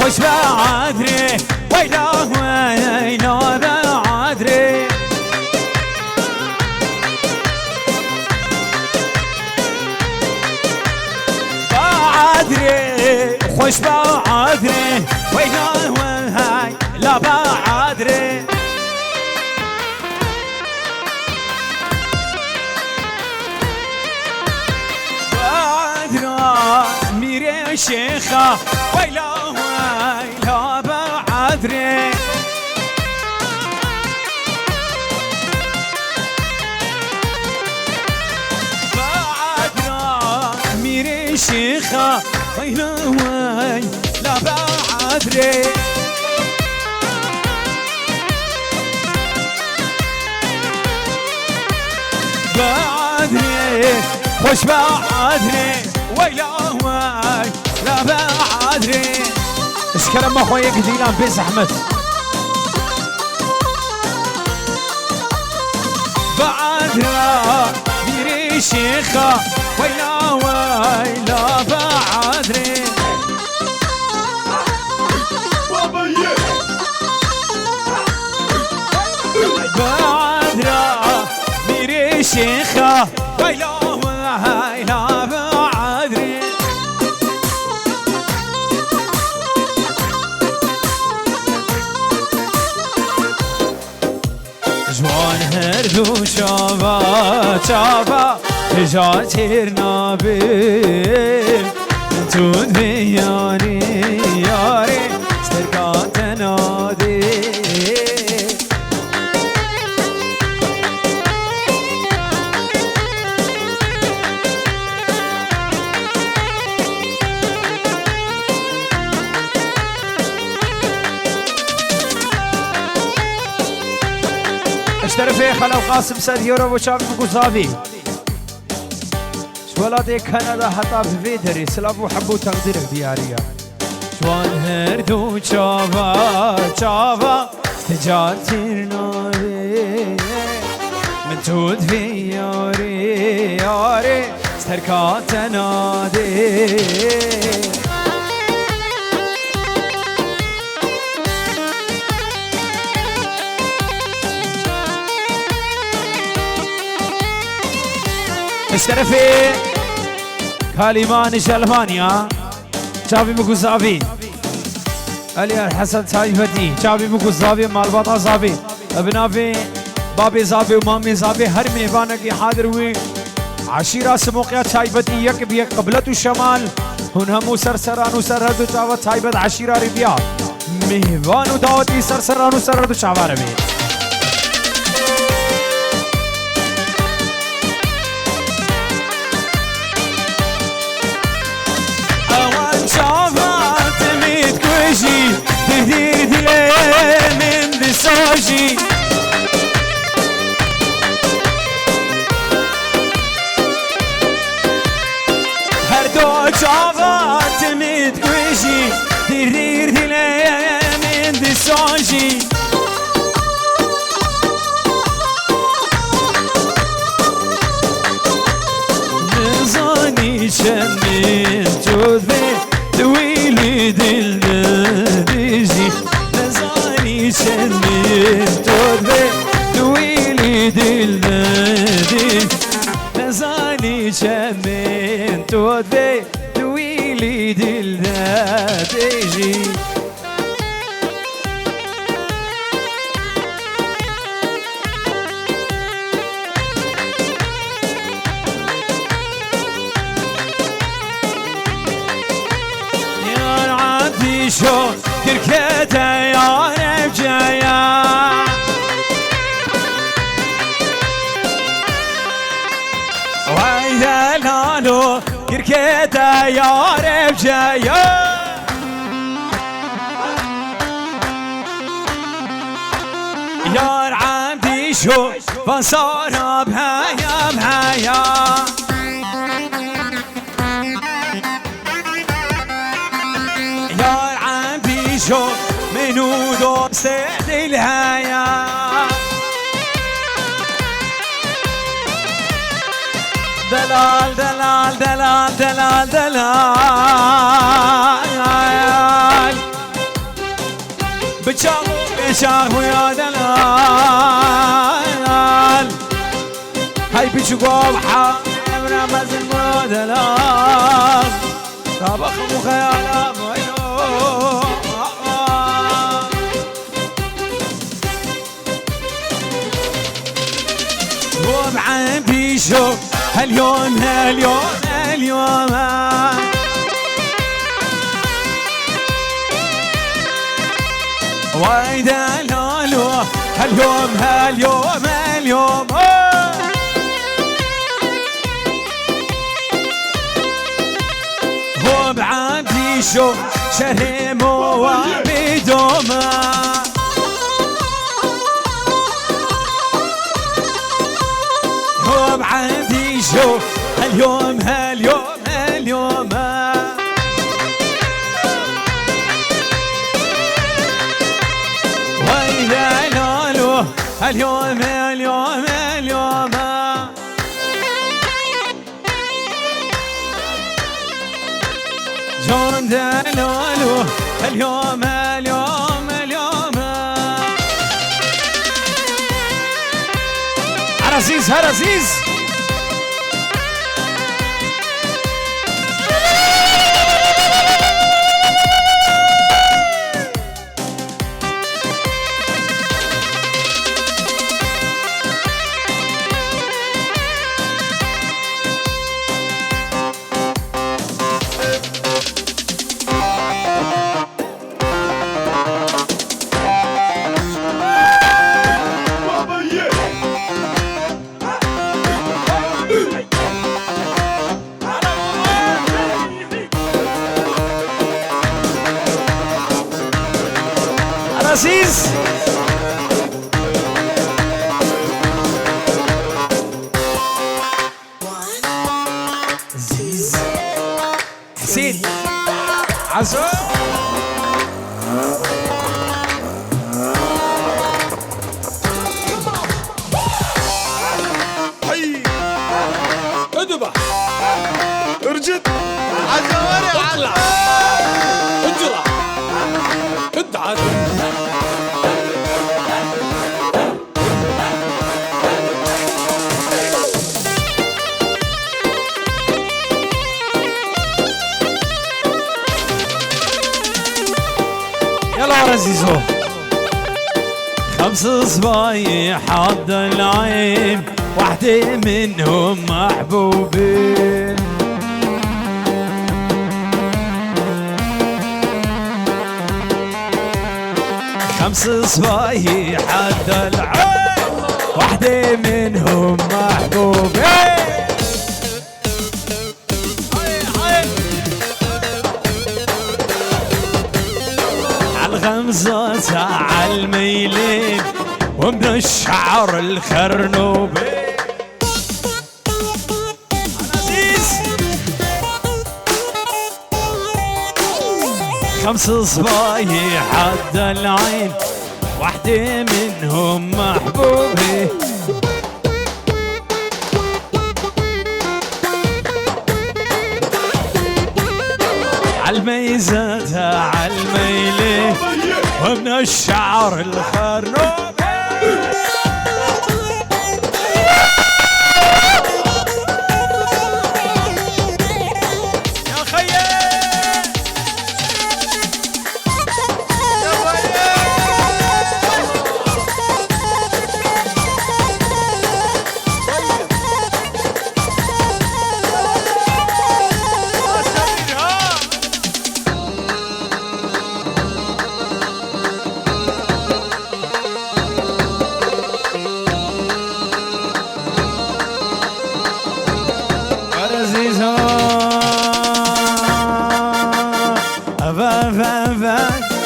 خوش بعذري ويلا ويلا بعذري بعذري خوش بعذري ويلا ويلا بعذري ميري شيخة ويلا ويلا بعذري بعذرا ميري شيخة ويلا ويلا بعذري بعذري خوش بعذري ويلا ويلا بعذري ايش كلام اخويا قديلان بن زحمت بعذرا ميري شيخة ويلا ويلا بعذري بعذرا ميري شيخة ويلا ويلا بعذري جوان هردو شابا شابا جاتيرنا بيل تود بياني ياري استرقات نادي اشترى في خلو قاسم سد يورو وشافي مقصافي شوالاتي كندا حتى في فيدري سلافو حبو تقديرك دياريا شوان هردو شافا شافا تجاتير ناري من تود في ياري ياري استركات نادي اشترفي كاليمانش ألمانيا شابي مكوزافي علي الحسن سايفتي شابي مكوزافي مالباطا زافي ابنافي بابي زافي ومامي زافي هر مهبانه کی حاضر ہوئے عشيرة سموقيا سايفتي يك بيك قبلة الشمال هنهم سرسران وسرهد وشاوت سايبت عشيرة ربيا مهبان ودعوتي سرسران وسرهد وشاوت ربي دير دلي من دساجي هر دو جاوات متقوشي دير دلي من دساجي نزاني شمين جذبي دويلي دل بيجي نزاني شمين جذبي دويلي دل بيجي نزاني شمين جذبي دويلي دل بيجي شو كركته يا رجايا وإذا لالو كركته يا رجايا يا عبدي شو فصار بهايا بهايا شو منو دوست الهيا دلال دلال دلال دلال دلال شاخ ويا دلال هاي بيشو قوبحة برمز المدلال طبخ مخيالة وينو وبعين بيشو هاليوم ويدا لولو هاليوم هو بعندي شو شريم وبدوما هو بعندي شو هاليوم اليوم جون دلالو اليوم هرزيز عزيز حسين عزو حي ادبح ارجد عزوري اطلع اجرع ادعس يلا عزيزو 5 صبايح حد العين وحدة منهم محبوبين 5 صبايح حد العين وحدة منهم محبوبين عالغمزة عالميلين ومن الشعر الخرنوبين عزيز 5 صبايح حد العين وحدة منهم محبوبة عالميزة عالميلة ومن الشعر الخرنوبة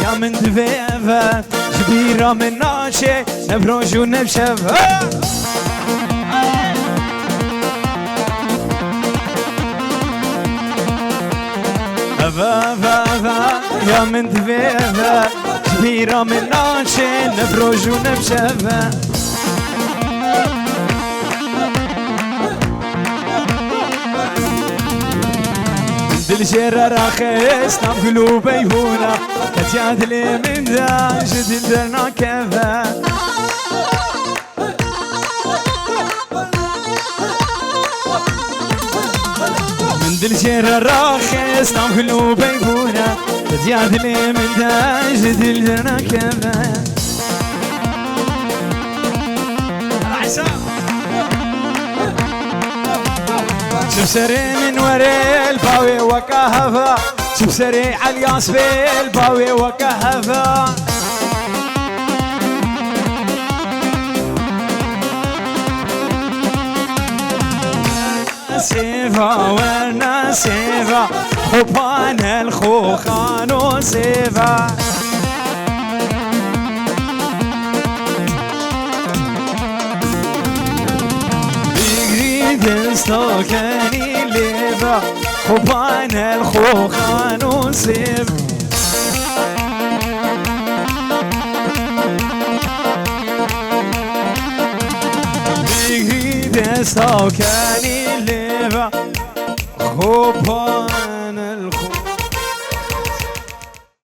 يا من دفيفة كبيرة من ناشي نبروج ونبشفة يا من دفيفة كبيرة من ناشي نبروج ونبشفة الجير راخيس نام قلوبي هنا كتياد لي من ذا جديد درنا كذا من ذا الجير راخيس نام قلوبي هنا كتياد لي من ذا جديد درنا كذا شوف سري من وري الباوي وكهفا شوف سري عالياس في الباوي وكهفا سيفا ورنا سيفا خوبان الخوخان وسيفا دستوكني ليفا خوبان الخوخان وسيف دستوكني ليفا خوبان